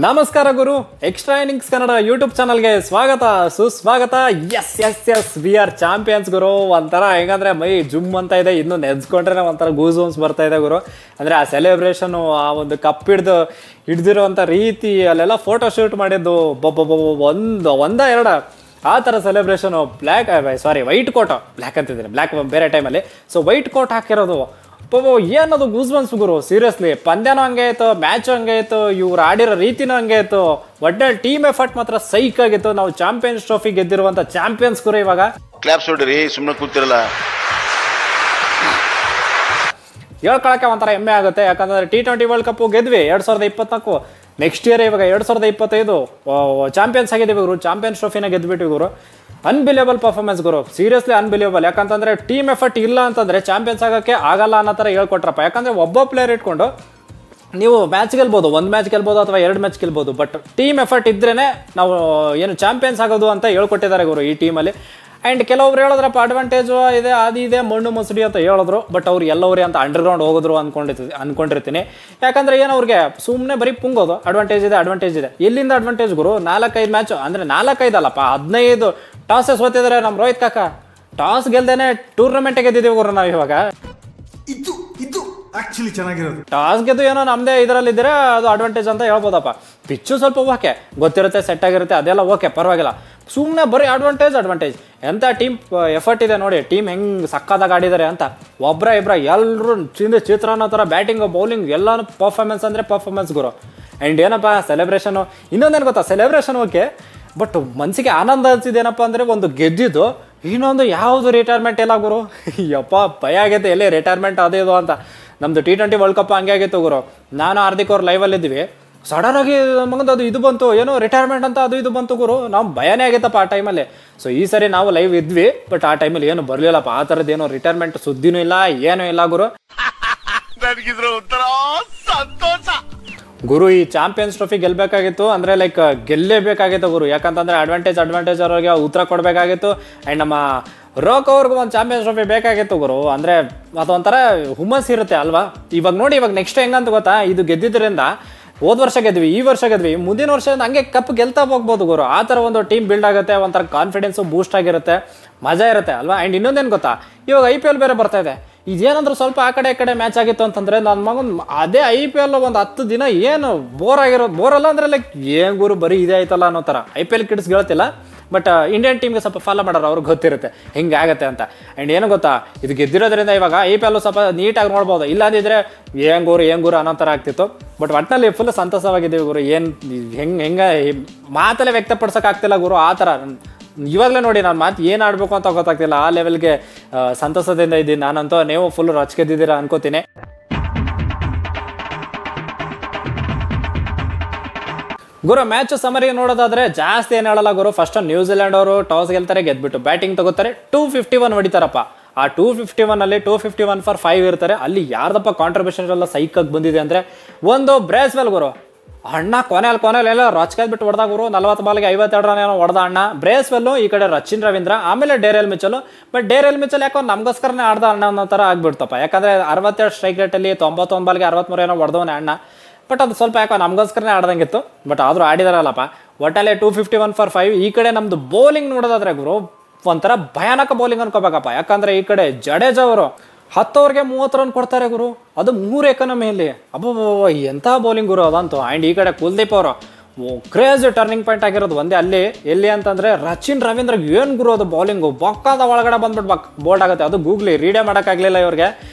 ನಮಸ್ಕಾರ ಗುರು, extra innings Kannada YouTube ಚಾನಲ್ಗೆ ಸ್ವಾಗತ ಸುಸ್ವಾಗತ. ಎಸ್ ವಿ ಆರ್ ಚಾಂಪಿಯನ್ಸ್ ಗುರು. ಒಂಥರ ಹೆಂಗಂದ್ರೆ ಮೈ ಜುಮ್ ಅಂತ ಇದೆ, ಇನ್ನು ನೆನೆಸ್ಕೊಂಡ್ರೆ ಒಂಥರ ಗೂಸ್ ಬಂಪ್ಸ್ ಬರ್ತಾ ಇದೆ ಗುರು. ಅಂದರೆ ಆ ಸೆಲೆಬ್ರೇಷನು, ಆ ಒಂದು ಕಪ್ ಹಿಡ್ದಿರೋವಂಥ ರೀತಿ, ಅಲ್ಲೆಲ್ಲ ಫೋಟೋ ಶೂಟ್ ಮಾಡಿದ್ದು ಎರಡ ಆ ಥರ ಸೆಲೆಬ್ರೇಷನು. ವೈಟ್ ಕೋಟ್, ಬ್ಲ್ಯಾಕ್ ಅಂತಿದ್ದೀನಿ, ಬ್ಲ್ಯಾಕ್ ಬೇರೆ ಟೈಮಲ್ಲಿ. ಸೊ ವೈಟ್ ಕೋಟ್ ಹಾಕಿರೋದು ಏನದು ಗೂಸ್ ಬಂಪ್ಸ್ ಗುರು. ಸೀರಿಯಸ್ಲಿ ಪಂದ್ಯನೂ ಹಂಗೆ ಆಯಿತು, ಮ್ಯಾಚು ಹಂಗೆ ಆಯಿತು, ಇವ್ರು ಆಡಿರೋ ರೀತಿನೂ ಹಂಗೆ ಆಯಿತು. ಒಡ್ಡೆ ಟೀಮ್ ಎಫರ್ಟ್ ಮಾತ್ರ ಸೈಕ್ ಆಗಿತ್ತು. ನಾವು ಚಾಂಪಿಯನ್ಸ್ ಟ್ರೋಫಿ ಗೆದ್ದಿರುವಂಥ ಚಾಂಪಿಯನ್ಸ್ ಗುರು. ಇವಾಗ ಕ್ಲಾಪ್ಸ್ ಹೊಡ್ರಿ, ಸುಮ್ಮನೆ ಕೂತಿರಲ್ಲ. ಹೇಳ್ಕೊಳಕ್ಕೆ ಒಂಥರ ಹೆಮ್ಮೆ ಆಗುತ್ತೆ. ಯಾಕಂದರೆ T20 world cup ಗೆದ್ವಿ 2024. Next year ಇವಾಗ 2025 ಚಾಂಪಿಯನ್ಸ್ ಆಗಿದ್ದೀವಿ ಗುರು. ಚಾಂಪಿಯನ್ಸ್ ಟ್ರೋಫಿನ ಗೆದ್ಬಿಟ್ಟಿವಿ ಗುರು. ಅನ್ಬಿಲಿಯಬಲ್ ಪರ್ಫಾರ್ಮೆನ್ಸ್ ಗುರು, ಸೀರಿಯಸ್ಲಿ ಅನ್ಬಿಲಿಯಬಲ್. ಯಾಕಂತಂದರೆ ಟೀಮ್ ಎಫರ್ಟ್ ಇಲ್ಲ ಅಂತಂದರೆ ಚಾಂಪಿಯನ್ಸ್ ಆಗೋಕ್ಕೆ ಆಗಲ್ಲ ಅನ್ನೋ ಥರ ಹೇಳ್ಕೊಟ್ರಪ್ಪ. ಯಾಕಂದರೆ ಒಬ್ಬ ಪ್ಲೇಯರ್ ಇಟ್ಕೊಂಡು ನೀವು ಮ್ಯಾಚ್ ಗೆಲ್ಬೋದು, ಒಂದು ಮ್ಯಾಚ್ ಗೆಲ್ಬೋದು ಅಥವಾ 2 ಮ್ಯಾಚ್ ಗೆಲ್ಬೋದು, ಬಟ್ ಟೀಮ್ ಎಫರ್ಟ್ ಇದ್ರೇ ನಾವು ಏನು ಚಾಂಪಿಯನ್ಸ್ ಆಗೋದು ಅಂತ ಹೇಳ್ಕೊಟ್ಟಿದ್ದಾರೆ ಗುರು ಈ ಟೀಮಲ್ಲಿ. ಆ್ಯಂಡ್ ಕೆಲವೊಬ್ರು ಹೇಳಿದ್ರಪ್ಪ ಅಡ್ವಾಂಟೇಜು ಇದೆ, ಅದಿದೆ, ಮಣ್ಣು ಮುಸುಡಿ ಅಂತ ಹೇಳಿದ್ರು. ಬಟ್ ಅವ್ರು ಎಲ್ಲವ್ರೆ ಅಂತ ಅಂಡರ್ಗ್ರೌಂಡ್ ಹೋಗಿದ್ರು ಅನ್ಕೊಂಡಿರ್ತೀನಿ. ಯಾಕಂದರೆ ಏನು ಅವ್ರಿಗೆ ಸುಮ್ಮನೆ ಬರೀ ಪುಂಗೋದು ಅಡ್ವಾಂಟೇಜ್ ಇದೆ. ಎಲ್ಲಿಂದ ಅಡ್ವಾಂಟೇಜ್ ಗುರು? 4-5 ಮ್ಯಾಚು, ಅಂದರೆ 4-5 ಅಲ್ಲಪ್ಪ, 15 ಟಾಸೇ ಸೋತಿದ್ದಾರೆ ನಮ್ಮ ರೋಹಿತ್ ಕಾಕ. ಟಾಸ್ ಗೆಲ್ದೇನೆ ಟೂರ್ನಮೆಂಟ್ ಗೆದ್ದಿದ್ದೀವಿ ಗುರು ನಾವು ಇವಾಗ. ಇದು ಆಕ್ಚುಲಿ ಚೆನ್ನಾಗಿರೋದು. ಟಾಸ್ ಗೆದ್ದು ಏನೋ ನಮ್ಮದೇ ಇದರಲ್ಲಿದ್ದರೆ ಅದು ಅಡ್ವಾಂಟೇಜ್ ಅಂತ ಹೇಳ್ಬೋದಪ್ಪ. ಪಿಚ್ಚು ಸ್ವಲ್ಪ ಓಕೆ ಗೊತ್ತಿರುತ್ತೆ, ಸೆಟ್ ಆಗಿರುತ್ತೆ, ಅದೆಲ್ಲ ಓಕೆ, ಪರವಾಗಿಲ್ಲ. ಸುಮ್ಮನೆ ಬರೀ ಅಡ್ವಾಂಟೇಜ್. ಎಂಥ ಟೀಮ್ ಎಫರ್ಟ್ ಇದೆ ನೋಡಿ, ಟೀಮ್ ಹೆಂಗೆ ಸಕ್ಕತ್ತಾಗಿ ಆಡಿದ್ದಾರೆ ಅಂತ. ಒಬ್ಬರ ಎಲ್ಲರೂ ಚಿತ್ರಾನ್ನ ಥರ ಬ್ಯಾಟಿಂಗು ಬೌಲಿಂಗ್ ಎಲ್ಲನೂ ಪರ್ಫಾರ್ಮೆನ್ಸ್ ಅಂದರೆ ಪರ್ಫಾರ್ಮೆನ್ಸ್ ಗುರು. ಆ್ಯಂಡ್ ಏನಪ್ಪ ಸೆಲೆಬ್ರೇಷನು, ಇನ್ನೊಂದೇನು ಗೊತ್ತಾ, ಸೆಲೆಬ್ರೇಷನ್ ಓಕೆ, ಬಟ್ ಮನಸ್ಸಿಗೆ ಆನಂದ ಅನಿಸಿದೇನಪ್ಪ ಅಂದರೆ ಒಂದು ಗೆದ್ದಿದ್ದು, ಇನ್ನೊಂದು ಯಾವುದು ರಿಟೈರ್ಮೆಂಟ್ ಇಲ್ಲ ಗುರು. ಯಪ್ಪ ಭಯ ಆಗೈತೆ, ಎಲ್ಲಿ ರಿಟೈರ್ಮೆಂಟ್ ಅದು ಇದು ಅಂತ. ನಮ್ಮದು T20 ವರ್ಲ್ಡ್ ಕಪ್ ಹಂಗೆ ಆಗಿತ್ತು ಗುರು. ನಾನು ಹಾರ್ದಿಕ್ ಅವ್ರು ಲೈವಲ್ಲಿದ್ವಿ, ಸಡನ್ನಾಗಿ ನಮಗಂದು ಅದು ಇದು ಬಂತು, ಏನೋ ರಿಟೈರ್ಮೆಂಟ್ ಅಂತ ಅದು ಇದು ಬಂತು ಗುರು. ನಾವು ಭಯನೇ ಆಗಿತ್ತಪ್ಪ ಆ ಟೈಮಲ್ಲಿ. ಸೊ ಈ ಸರಿ ನಾವು ಲೈವ್ ಇದ್ವಿ, ಬಟ್ ಆ ಟೈಮಲ್ಲಿ ಏನು ಬರಲಿಲ್ಲಪ್ಪ. ಆ ಥರದ್ದು ಏನೋ ರಿಟೈರ್ಮೆಂಟ್ ಸುದ್ದಿನೂ ಇಲ್ಲ, ಏನೂ ಇಲ್ಲ ಗುರು. ಗುರು ಈ ಚಾಂಪಿಯನ್ಸ್ ಟ್ರೋಫಿ ಗೆಲ್ಲಬೇಕಾಗಿತ್ತು, ಅಂದರೆ ಲೈಕ್ ಗೆಲ್ಲೇಬೇಕಾಗಿತ್ತು ಗುರು. ಯಾಕಂತಂದರೆ ಅಡ್ವಾಂಟೇಜ್ ಅವ್ರಿಗೆ ಉತ್ತರ ಕೊಡಬೇಕಾಗಿತ್ತು. ಆ್ಯಂಡ್ ನಮ್ಮ ರೋಕ್ ಅವ್ರಿಗೂ ಒಂದು ಚಾಂಪಿಯನ್ಸ್ ಟ್ರೋಫಿ ಬೇಕಾಗಿತ್ತು ಗುರು. ಅಂದರೆ ಅದೊಂಥರ ಹುಮ್ಮಸ್ ಇರುತ್ತೆ ಅಲ್ವಾ. ಇವಾಗ ನೋಡಿ, ಇವಾಗ ನೆಕ್ಸ್ಟ್ ಹೆಂಗಂತ ಗೊತ್ತಾ, ಇದು ಗೆದ್ದಿದ್ದರಿಂದ ಹೋದ ವರ್ಷ ಗೆದ್ವಿ, ಈ ವರ್ಷ ಗೆದ್ವಿ, ಮುಂದಿನ ವರ್ಷ ಹಂಗೆ ಕಪ್ ಗೆಲ್ತಾ ಹೋಗ್ಬೋದು ಗುರು. ಆ ಥರ ಒಂದು ಟೀಮ್ ಬಿಲ್ಡ್ ಆಗುತ್ತೆ, ಒಂಥರ ಕಾನ್ಫಿಡೆನ್ಸು ಬೂಸ್ಟ್ ಆಗಿರುತ್ತೆ, ಮಜಾ ಇರುತ್ತೆ ಅಲ್ವಾ. ಆ್ಯಂಡ್ ಇನ್ನೊಂದೇನು ಗೊತ್ತಾ, ಇವಾಗ IPL ಬೇರೆ ಬರ್ತಾ ಇದೆ. ಇದೇನಂದ್ರೆ ಸ್ವಲ್ಪ ಆ ಕಡೆ ಮ್ಯಾಚ್ ಆಗಿತ್ತು ಅಂತಂದರೆ ನನ್ನ ಮಗನ ಅದೇ IPL ಒಂದು 10 ದಿನ ಏನು ಬೋರಲ್ಲ ಅಂದರೆ ಲೈಕ್ ಏನು ಗುರು ಬರೀ ಇದೇ ಆಯ್ತಲ್ಲ ಅನ್ನೋ ಥರ. IPL ಕಿಡ್ಸ್ ಹೇಳ್ತಿಲ್ಲ, ಬಟ್ ಇಂಡಿಯನ್ ಟೀಮ್ಗೆ ಸ್ವಲ್ಪ ಫಾಲೋ ಮಾಡೋರು ಅವ್ರಿಗೆ ಗೊತ್ತಿರುತ್ತೆ ಹಿಂಗೆ ಆಗುತ್ತೆ ಅಂತ. ಆ್ಯಂಡ್ ಏನು ಗೊತ್ತಾ, ಇದು ಗೆದ್ದಿರೋದ್ರಿಂದ ಇವಾಗ IPL ಸ್ವಲ್ಪ ನೀಟಾಗಿ ನೋಡ್ಬೋದು. ಇಲ್ಲಾಂದಿದ್ರೆ ಏನು ಗುರು ಅನ್ನೋ ಥರ ಆಗ್ತಿತ್ತು. ಬಟ್ ಒಟ್ಟಿನಲ್ಲಿ ಫುಲ್ ಸಂತೋಷವಾಗಿದ್ದೀವಿ ಗುರು. ಏನು ಹೆಂಗೆ ಮಾತಲ್ಲೇ ವ್ಯಕ್ತಪಡಿಸೋಕ್ಕಾಗ್ತಿಲ್ಲ ಗುರು. ಆ ಥರ ಇವಾಗಲೇ ನೋಡಿ, ನಾನು ಮಾತು ಏನು ಆಡಬೇಕು ಅಂತ ಗೊತ್ತಾಗ್ತಿಲ್ಲ, ಆ ಲೆವೆಲ್ಗೆ ಸಂತೋಷದಿಂದ ಇದ್ದೀನಿ ನಾನಂತೂ. ನೀವು ಫುಲ್ ರೊಚ್ಗೆದ್ದಿದ್ದೀರಾ ಅನ್ಕೋತೀನಿ. ಗುರು ಮ್ಯಾಚ್ ಸಮರಿ ನೋಡೋದಾದ್ರೆ ಜಾಸ್ತಿ ಏನು ಹೇಳಲ್ಲ ಗುರು. ಫಸ್ಟ್ ನ್ಯೂಜಿಲೆಂಡ್ ಅವರು ಟಾಸ್ ಗೆಲ್ತಾರೆ, ಗೆದ್ಬಿಟ್ಟು ಬ್ಯಾಟಿಂಗ್ ತಗೋತಾರೆ, 251 ಹೊಡಿತಾರಪ್ಪ. ಆ 251 251 ಫಾರ್ 5 ಇರ್ತಾರೆ. ಅಲ್ಲಿ ಯಾರ್ದಪ್ಪ ಕಾಂಟ್ರಿಬ್ಯೂಷನ್ ಎಲ್ಲ ಸೈಕಾಗಿ ಬಂದಿದೆ ಅಂದರೆ ಒಂದು ಬ್ರೇಸ್ವೆಲ್ ಗುರು. ಅಣ್ಣ ಕೊನೆಯಲ್ಲಿ ಎಲ್ಲ ರೊಚ್ಕಾಯ್ಬಿಟ್ಟು ಹೊಡೆದಾಗ ಗುರು. 40 ಬಾಲ್ಗೆ 52 ರನ್ ಏನೋ ಹೊಡೆದ ಅಣ್ಣ ಬ್ರೇಸ್ವೆಲ್ಲು. ಈ ಕಡೆ ರಚಿನ್ ರವೀಂದ್ರ, ಆಮೇಲೆ ಡೇರೆಲ್ ಮಿಚಲು. ಬಟ್ ಡೇರೆಲ್ ಮಿಚಲ್ ಯಾಕೋ ನಮಗೋಸ್ಕರನೇ ಆಡ್ದ ಅಣ್ಣ ಅನ್ನೋ ಥರ ಆಗ್ಬಿಡ್ತಪ್ಪ. ಯಾಕಂದರೆ 62 ಸ್ಟ್ರೈಕ್ ರೇಟಲ್ಲಿ 91 ಬಾಲ್ಗೆ 63 ಏನೋ ಹೊಡೆದವನೇ ಅಣ್ಣ. ಬಟ್ ಅದು ಸ್ವಲ್ಪ ಯಾಕೋ ನಮಗೋಸ್ಕರನೇ ಆಡ್ದಂಗಿತ್ತು. ಬಟ್ ಆದರೂ ಆಡಿದಾರಲ್ಲಪ್ಪ. ಒಟ್ಟಲ್ಲೇ 251 ಫಾರ್ 5. ಈ ಕಡೆ ನಮ್ಮದು ಬೌಲಿಂಗ್ ನೋಡೋದಾದ್ರೆ ಗುರು ಒಂಥರ ಭಯಾನಕ ಬೌಲಿಂಗ್ ಅನ್ಕೋಬೇಕಪ್ಪ. ಯಾಕಂದರೆ ಈ ಕಡೆ ಜಡೇಜಾ ಅವರು 10 ಓವರ್ಗೆ 30 ರನ್ ಕೊಡ್ತಾರೆ ಗುರು. ಅದು 3 ಎಕಾನಮಿಯಲ್ಲಿ. ಎಂಥ ಬೌಲಿಂಗ್ ಗುರು ಅದಂತೂ. ಆ್ಯಂಡ್ ಈ ಕಡೆ ಕುಲ್ದೀಪ್ ಅವರು ಕ್ರೇಜ್ ಟರ್ನಿಂಗ್ ಪಾಯಿಂಟ್ ಆಗಿರೋದು ಒಂದೇ ಅಲ್ಲಿ. ಎಲ್ಲಿ ಅಂತಂದರೆ ರಚಿನ್ ರವೀಂದ್ರಗೆ ಏನು ಗುರು ಅದು ಬೌಲಿಂಗು ಬೊಕ್ಕಾದ ಒಳಗಡೆ ಬಂದ್ಬಿಟ್ಟು ಬೋಲ್ಡ್ ಆಗುತ್ತೆ. ಅದು ಗೂಗ್ಲಿ ರೀಡೇ ಮಾಡೋಕ್ಕಾಗಲಿಲ್ಲ ಇವ್ರಿಗೆ.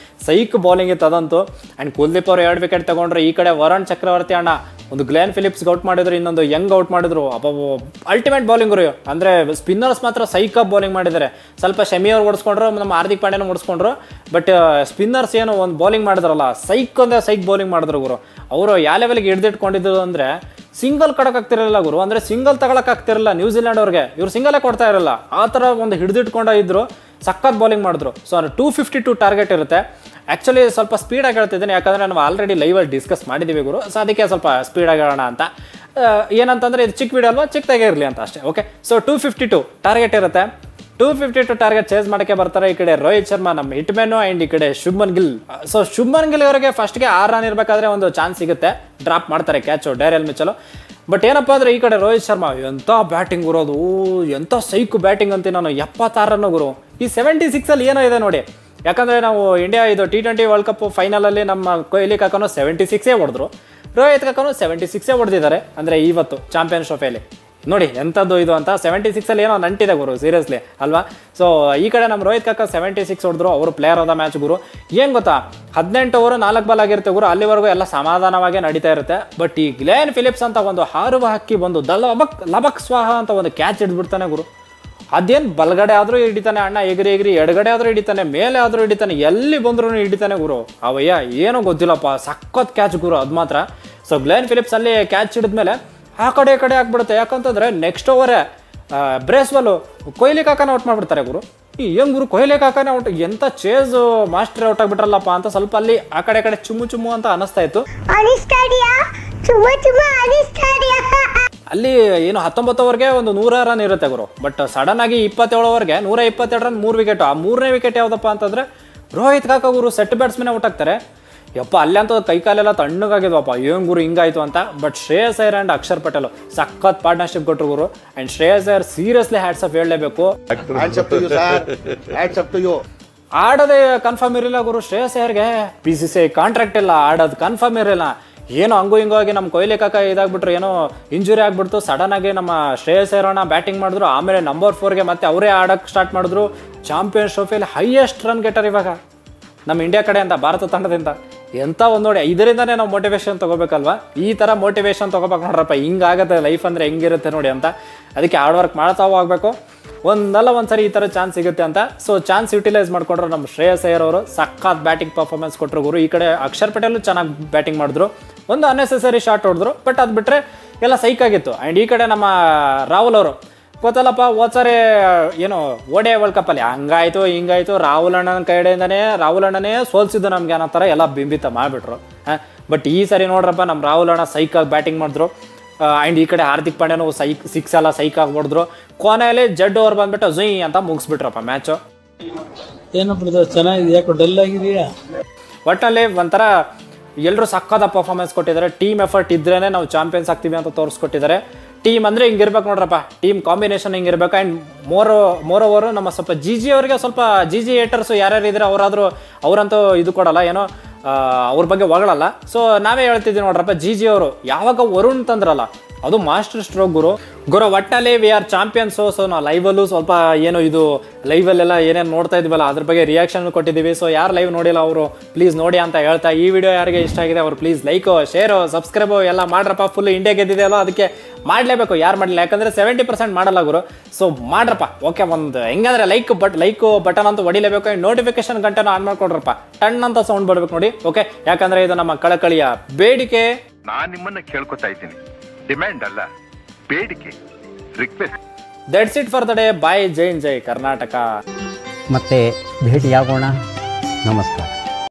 ಸೈಕ್ ಬೌಲಿಂಗ್ ಇತ್ತು ಅದಂತೂ. ಆ್ಯಂಡ್ ಕುಲ್ದೀಪ್ ಅವರು 2 ವಿಕೆಟ್ ತಗೊಂಡ್ರು. ಈ ಕಡೆ ವರುಣ್ ಚಕ್ರವರ್ತಿ ಅಣ್ಣ ಒಂದು ಗ್ಲೆನ್ ಫಿಲಿಪ್ಸ್ಗೆ ಔಟ್ ಮಾಡಿದ್ರು, ಇನ್ನೊಂದು ಯಂಗ್ ಔಟ್ ಮಾಡಿದ್ರು. ಅಲ್ಟಿಮೇಟ್ ಬೌಲಿಂಗರು. ಅಂದರೆ ಸ್ಪಿನ್ನರ್ಸ್ ಮಾತ್ರ ಸೈಕಾಗಿ ಬೌಲಿಂಗ್ ಮಾಡಿದ್ದಾರೆ. ಸ್ವಲ್ಪ ಶಮಿ ಅವ್ರು ಓಡಿಸ್ಕೊಂಡ್ರು, ನಮ್ಮ ಹಾರ್ದಿಕ್ ಪಾಂಡ್ಯನೂ ಓಡಿಸ್ಕೊಂಡ್ರು. ಬಟ್ ಸ್ಪಿನ್ನರ್ಸ್ ಏನು ಒಂದು ಬೌಲಿಂಗ್ ಮಾಡಿದ್ರಲ್ಲ, ಸೈಕ್ ಬೌಲಿಂಗ್ ಮಾಡಿದ್ರು ಗುರು. ಅವರು ಯಾವ ಲೆವೆಲ್ಗೆ ಹಿಡ್ದಿಟ್ಕೊಂಡಿದ್ರು ಅಂದರೆ ಸಿಂಗಲ್ ಕಡಕ್ಕಾಗ್ತಿರಲಿಲ್ಲ ಗುರು. ಅಂದರೆ ಸಿಂಗಲ್ ತಗೊಳಕ್ಕಾಗ್ತಿರಲಿಲ್ಲ ನ್ಯೂಜಿಲೆಂಡ್ ಅವ್ರಿಗೆ. ಇವ್ರು ಸಿಂಗಲೇ ಕೊಡ್ತಾ ಇರಲ್ಲ. ಆ ಥರ ಒಂದು ಹಿಡಿದಿಟ್ಕೊಂಡ ಇದ್ರು, ಸಖತ್ ಬೌಲಿಂಗ್ ಮಾಡಿದ್ರು. ಸೊ 252 ಟಾರ್ಗೆಟ್ ಇರುತ್ತೆ. ಆ್ಯಕ್ಚುಲಿ ಸ್ವಲ್ಪ ಸ್ಪೀಡಾಗಿ ಹೇಳ್ತಿದ್ದೀನಿ, ಯಾಕಂದರೆ ನಾವು ಆಲ್ರೆಡಿ ಲೈವಲ್ಲಿ ಡಿಸ್ಕಸ್ ಮಾಡಿದ್ದೀವಿ ಗುರು. ಸೊ ಅದಕ್ಕೆ ಸ್ವಲ್ಪ ಸ್ಪೀಡಾಗಿ ಹೇಳೋಣ ಅಂತ. ಏನಂತಂದರೆ ಇದು ಚಿಕ್ಕ ವಿಡಿಯೋ ಅಲ್ವಾ, ಚಿಕ್ಕದಾಗೇ ಇರಲಿ ಅಂತ ಅಷ್ಟೇ. ಓಕೆ, ಸೊ 252 ಟಾರ್ಗೆಟ್ ಇರುತ್ತೆ. 252 ಟಾರ್ಗೆಟ್ ಚೇಸ್ ಮಾಡಕ್ಕೆ ಬರ್ತಾರೆ. ಈ ಕಡೆ ರೋಹಿತ್ ಶರ್ಮಾ ನಮ್ಮ ಹಿಟ್ಮ್ಯಾನು ಆ್ಯಂಡ್ ಈ ಕಡೆ ಶುಭ್ಮನ್ ಗಿಲ್. ಸೊ ಶುಭ್ಮನ್ ಗಿಲ್ ಅವರಿಗೆ ಫಸ್ಟ್ಗೆ 6 ರನ್ ಇರಬೇಕಾದ್ರೆ ಒಂದು ಚಾನ್ಸ್ ಸಿಗುತ್ತೆ, ಡ್ರಾಪ್ ಮಾಡ್ತಾರೆ ಕ್ಯಾಚು ಡೈರೆಲ್ ಮಿಚಲು. ಬಟ್ ಏನಪ್ಪ ಅಂದರೆ ಈ ಕಡೆ ರೋಹಿತ್ ಶರ್ಮಾ ಎಂಥ ಬ್ಯಾಟಿಂಗ್ ಗುರೋದು, ಎಂಥ ಸೈಕು ಬ್ಯಾಟಿಂಗ್ ಅಂತ ನಾನು 76 ರನ್ ಗುರು. ಈ 76 ಏನೋ ಇದೆ ನೋಡಿ. ಯಾಕಂದರೆ ನಾವು ಇಂಡಿಯಾ ಇದು T20 ವರ್ಲ್ಡ್ ಕಪ್ ಫೈನಲಲ್ಲಿ ನಮ್ಮ ಕೊಹ್ಲಿ ಕಾಕನು 76 ಹೊಡೆದ್ರು, ರೋಹಿತ್ ಕಾಕನು 76 ಹೊಡೆದಿದ್ದಾರೆ. ಅಂದರೆ ಇವತ್ತು ಚಾಂಪಿಯನ್ಸ್ ಟ್ರೋಫಿಯಲ್ಲಿ ನೋಡಿ ಎಂಥದ್ದು ಇದು ಅಂತ. 76 ಏನೋ ನಂಟಿದೆ ಗುರು, ಸೀರಿಯಸ್ಲಿ ಅಲ್ವಾ. ಸೊ ಈ ಕಡೆ ನಮ್ಮ ರೋಹಿತ್ ಕಾಕ 76 ಹೊಡೆದ್ರು, ಅವರು ಪ್ಲೇಯರ್ ಆದ ಮ್ಯಾಚ್ ಗುರು. ಏನು ಗೊತ್ತಾ, 18 ಓವರ್ 4 ಬಾಲ್ ಆಗಿರುತ್ತೆ ಗುರು, ಅಲ್ಲಿವರೆಗೂ ಎಲ್ಲ ಸಮಾಧಾನವಾಗೇ ನಡೀತಾ ಇರುತ್ತೆ. ಬಟ್ ಈ ಗ್ಲೇನ್ ಫಿಲಿಪ್ಸ್ ಅಂತ ಒಂದು ಹಾರುವ ಹಕ್ಕಿ ಬಂದು ಲಬಕ್ ಸ್ವಾಹ ಅಂತ ಒಂದು ಕ್ಯಾಚ್ ಹಿಡಿದ್ಬಿಡ್ತಾನೆ ಗುರು. ಅದೇನು ಬಲಗಡೆ ಆದರೂ ಹಿಡಿತಾನೆ ಅಣ್ಣ, ಎಗರಿ ಎಡಗಡೆ ಆದರೂ ಹಿಡಿತಾನೆ, ಮೇಲೆ ಆದರೂ ಹಿಡಿತಾನೆ, ಎಲ್ಲಿ ಬಂದ್ರೂ ಹಿಡಿತಾನೆ ಗುರು. ಅವಯ್ಯ ಏನೋ ಗೊತ್ತಿಲ್ಲಪ್ಪ, ಸಖತ್ ಕ್ಯಾಚ್ ಗುರು ಅದು ಮಾತ್ರ. ಸೊ ಗ್ಲೇನ್ ಫಿಲಿಪ್ಸ್ ಅಲ್ಲಿ ಕ್ಯಾಚ್ ಹಿಡಿದ್ಮೇಲೆ ಆ ಕಡೆ ಆಗ್ಬಿಡುತ್ತೆ. ಯಾಕಂತಂದ್ರೆ ನೆಕ್ಸ್ಟ್ ಓವರೇ ಬ್ರೇಸ್ಬಾಲು ಕೊಹ್ಲಿ ಕಾಕನ ಔಟ್ ಮಾಡಿಬಿಡ್ತಾರೆ ಗುರು. ಈ ಹೆಂಗ್ ಗುರು ಕೊಹ್ಲಿ ಕಾಕನ ಔಟ್, ಎಂಥ ಚೇಸ್ ಮಾಸ್ಟರ್ ಔಟ್ ಆಗಿಬಿಟ್ರಲ್ಲಪ್ಪ ಅಂತ ಸ್ವಲ್ಪ ಅಲ್ಲಿ ಆ ಕಡೆ ಚುಮ್ಮು ಅಂತ ಅನಿಸ್ತಾ ಇತ್ತು. ಅಲ್ಲಿ ಏನು 19 ಓವರ್ಗೆ ಒಂದು 100 ರನ್ ಇರುತ್ತೆ ಗುರು. ಬಟ್ ಸಡನ್ ಆಗಿ 27 ಓವರ್ಗೆ 122 ರನ್ 3 ವಿಕೆಟ್. ಆ 3ನೇ ವಿಕೆಟ್ ಯಾವುದಪ್ಪ ಅಂತಂದ್ರೆ ರೋಹಿತ್ ಕಾಕ ಗುರು, ಸೆಟ್ ಬ್ಯಾಟ್ಸ್ಮನ್ ಔಟ್ ಆಗ್ತಾರೆ. ಯಪ್ಪ ಅಲ್ಲೇ ಅಂತ ಕೈಕಾಲೆಲ್ಲ ತಣ್ಣಗಾಗಿದ್ವಪ್ಪ, ಏನು ಗುರು ಹಿಂಗಾಯ್ತು ಅಂತ. ಬಟ್ ಶ್ರೇಯಸ್ ಅಯ್ಯರ್ ಆ್ಯಂಡ್ ಅಕ್ಷರ್ ಪಟೇಲ್ ಸಖತ್ ಪಾರ್ಟ್ನರ್ಶಿಪ್ ಕೊಟ್ಟರು ಗುರು. And Shreyas Iyer seriously hats off ಹೇಳಲೇಬೇಕು. ಆಡೋದೇ ಕನ್ಫರ್ಮ್ ಇರಲಿಲ್ಲ ಗುರು ಶ್ರೇಯಸ್ ಅಯ್ಯರ್ಗೆ, PCCI ಕಾಂಟ್ರಾಕ್ಟ್ ಇಲ್ಲ, ಆಡೋದು ಕನ್ಫರ್ಮ್ ಇರಲಿಲ್ಲ. ಏನೋ ಹಂಗೂ ಹಿಂಗೂ ಆಗಿ ನಮ್ಮ ಕೊಹ್ಲಿ ಕಾಕ ಇದಾಗ್ಬಿಟ್ರು, ಏನೋ ಇಂಜುರಿ ಆಗ್ಬಿಡ್ತು. ಸಡನ್ ಆಗಿ ನಮ್ಮ ಶ್ರೇಯಸ್ ಅಯ್ಯರ್ ಬ್ಯಾಟಿಂಗ್ ಮಾಡಿದ್ರು. ಆಮೇಲೆ ನಂಬರ್ 4ಗೆ ಮತ್ತೆ ಅವರೇ ಆಡೋಕ್ಕೆ ಸ್ಟಾರ್ಟ್ ಮಾಡಿದ್ರು. ಚಾಂಪಿಯನ್ಸ್ ಟ್ರೋಫಿಯಲ್ಲಿ ಹೈಯೆಸ್ಟ್ ರನ್ ಗೆಟರ್ ಇವಾಗ ನಮ್ಮ ಇಂಡಿಯಾ ಕಡೆಯಿಂದ, ಭಾರತ ತಂಡದಿಂದ. ಎಂಥ ಒಂದು ನೋಡಿ, ಇದರಿಂದನೇ ನಾವು ಮೋಟಿವೇಶನ್ ತೊಗೋಬೇಕಲ್ವಾ. ಈ ಥರ ಮೋಟಿವೇಶನ್ ತೊಗೋಬೇಕು ನೋಡ್ರಪ್ಪ, ಹಿಂಗಾಗತ್ತೆ ಲೈಫ್ ಅಂದರೆ ಹೆಂಗಿರುತ್ತೆ ನೋಡಿ ಅಂತ. ಅದಕ್ಕೆ ಹಾರ್ಡ್ ವರ್ಕ್ ಮಾಡ್ತಾ ಹೋಗ್ಬೇಕು, ಒಂದಲ್ಲ ಒಂದ್ಸರಿ ಈ ಥರ ಚಾನ್ಸ್ ಸಿಗುತ್ತೆ ಅಂತ. ಸೊ ಚಾನ್ಸ್ ಯುಟಿಲೈಸ್ ಮಾಡ್ಕೊಂಡ್ರು ನಮ್ಮ ಶ್ರೇಯಸ್ ಅಯ್ಯರ್ ಅವರು. ಸಖತ್ ಬ್ಯಾಟಿಂಗ್ ಪರ್ಫಾರ್ಮೆನ್ಸ್ ಕೊಟ್ಟರು ಗುರು. ಈ ಕಡೆ ಅಕ್ಷರ್ ಪಟೇಲು ಚೆನ್ನಾಗಿ ಬ್ಯಾಟಿಂಗ್ ಮಾಡಿದ್ರು, ಒಂದು ಅನ್ನೆಸೆಸರಿ ಶಾಟ್ ಹೊಡೆದ್ರು. ಬಟ್ ಅದು ಬಿಟ್ಟರೆ ಎಲ್ಲ ಸೈಕಾಗಿತ್ತು. ಆ್ಯಂಡ್ ಈ ಕಡೆ ನಮ್ಮ ರಾಹುಲ್ ಅವರು ಗೊತ್ತಲ್ಲಪ್ಪ, ಹೋದ್ಸರಿ ಏನು ODI ವರ್ಲ್ಡ್ ಕಪ್ಪಲ್ಲಿ ಹಂಗಾಯ್ತು ಹಿಂಗಾಯ್ತು, ರಾಹುಲ್ ಅಣ್ಣನೇ ಸೋಲ್ಸಿದ್ದು ನಮ್ಗೆ ಅನ್ನೋ ಥರ ಎಲ್ಲ ಬಿಂಬಿತ ಮಾಡಿಬಿಟ್ರು. ಬಟ್ ಈ ಸರಿ ನೋಡ್ರಪ್ಪ, ನಮ್ಮ ರಾಹುಲ್ ಅಣ್ಣ ಸೈಕಾಗಿ ಬ್ಯಾಟಿಂಗ್ ಮಾಡಿದ್ರು. ಆ್ಯಂಡ್ ಈ ಕಡೆ ಹಾರ್ದಿಕ್ ಪಾಂಡ್ಯನು 6 ಎಲ್ಲ ಸೈಕಾಗಿ ಹೊಡೆದ್ರು. ಕೊನೆಯಲ್ಲಿ ಜಡ್ ಓವರ್ ಬಂದ್ಬಿಟ್ಟು ಝುಯ್ ಅಂತ ಮುಗಿಸ್ಬಿಟ್ರಪ್ಪ ಮ್ಯಾಚು. ಏನಪ್ಪ ಚೆನ್ನಾಗಿದೆ, ಯಾಕೋ ಡಲ್ ಆಗಿದೆಯಾ? ಒಟ್ಟಿನಲ್ಲಿ ಒಂಥರ ಎಲ್ಲರೂ ಸಕ್ಕದ ಪರ್ಫಾರ್ಮೆನ್ಸ್ ಕೊಟ್ಟಿದ್ದಾರೆ. ಟೀಮ್ ಎಫರ್ಟ್ ಇದ್ರೇ ನಾವು ಚಾಂಪಿಯನ್ಸ್ ಆಗ್ತೀವಿ ಅಂತ ತೋರಿಸ್ಕೊಟ್ಟಿದ್ದಾರೆ. ಟೀಮ್ ಅಂದರೆ ಹಿಂಗಿರ್ಬೇಕು ನೋಡ್ರಪ್ಪ, ಟೀಮ್ ಕಾಂಬಿನೇಷನ್ ಹಿಂಗಿರ್ಬೇಕು. ಆ್ಯಂಡ್ ಮೋರ್ ಓವರು ನಮ್ಮ ಸ್ವಲ್ಪ ಜಿ ಅವರಿಗೆ ಸ್ವಲ್ಪ ಜಿ ಏಟರ್ಸು ಯಾರ್ಯಾರು ಇದ್ರೆ ಅವರಂತೂ ಇದು ಕೊಡಲ್ಲ, ಏನೋ ಅವ್ರ ಬಗ್ಗೆ ಹೊಗಳಲ್ಲ. ಸೊ ನಾವೇ ಹೇಳ್ತಿದ್ದೀವಿ ನೋಡ್ರಪ್ಪ, ಜಿ ಅವರು ಯಾವಾಗ ವರುಣ್ ತಂದ್ರಲ್ಲ, ಅದು ಮಾಸ್ಟರ್ ಸ್ಟ್ರೋಕ್ ಗುರು. ಒಟ್ಟಲ್ಲಿ ವಿ ಆರ್ ಚಾಂಪಿಯನ್ಸು. ಸೊ ನಾವು ಲೈವಲ್ಲೂ ಸ್ವಲ್ಪ ಏನೋ ಇದು ಲೈವಲ್ಲೆಲ್ಲ ಏನೇನು ನೋಡ್ತಾ ಇದ್ವಲ್ಲ ಅದ್ರ ಬಗ್ಗೆ ರಿಯಾಕ್ಷನ್ ಕೊಟ್ಟಿದ್ದೀವಿ. ಸೊ ಯಾರು ಲೈವ್ ನೋಡಿಲ್ಲ ಅವರು ಪ್ಲೀಸ್ ನೋಡಿ ಅಂತ ಹೇಳ್ತಾ, ಈ ವಿಡಿಯೋ ಯಾರಿಗೆ ಇಷ್ಟ ಆಗಿದೆ ಅವರು ಪ್ಲೀಸ್ ಲೈಕು ಶೇರು ಸಬ್ಸ್ಕ್ರೈಬು ಎಲ್ಲ ಮಾಡ್ರಪ್ಪ. ಫುಲ್ ಇಂಡಿಯಾ ಗೆದ್ದಿದೆ ಅಲ್ಲ, ಅದಕ್ಕೆ ಮಾಡಲೇಬೇಕು, ಯಾರು ಮಾಡಲಿಲ್ಲ. ಯಾಕಂದರೆ 70% ಮಾಡಲ್ಲ ಗುರು. ಸೊ ಮಾಡ್ರಪ್ಪ. ಓಕೆ, ಒಂದು ಹೆಂಗಂದ್ರೆ ಲೈಕ್ ಬಟನ್ ಅಂತ ಹೊಡಿಲೇಬೇಕು. ನೋಟಿಫಿಕೇಶನ್ ಗಂಟೆನೂ ಆನ್ ಮಾಡ್ಕೊಡ್ರಪ್ಪ, ಟನ್ ಅಂತ ಸೌಂಡ್ ಬರ್ಬೇಕು ನೋಡಿ. ಓಕೆ, ಯಾಕಂದರೆ ಇದು ನಮ್ಮ ಕಳಕಳಿಯ ಬೇಡಿಕೆ. ನಾನು ನಿಮ್ಮನ್ನ ಕೇಳ್ಕೊತಾ ಇದ್ದೀನಿ, ಡಿಮ್ಯಾಂಡ್ ಅಲ್ಲ, ಬೇಡಿಕೆ, request. That's it for the day. Bye. ಜೈ ಕರ್ನಾಟಕ. ಮತ್ತೆ ಭೇಟಿಯಾಗೋಣ. ನಮಸ್ಕಾರ.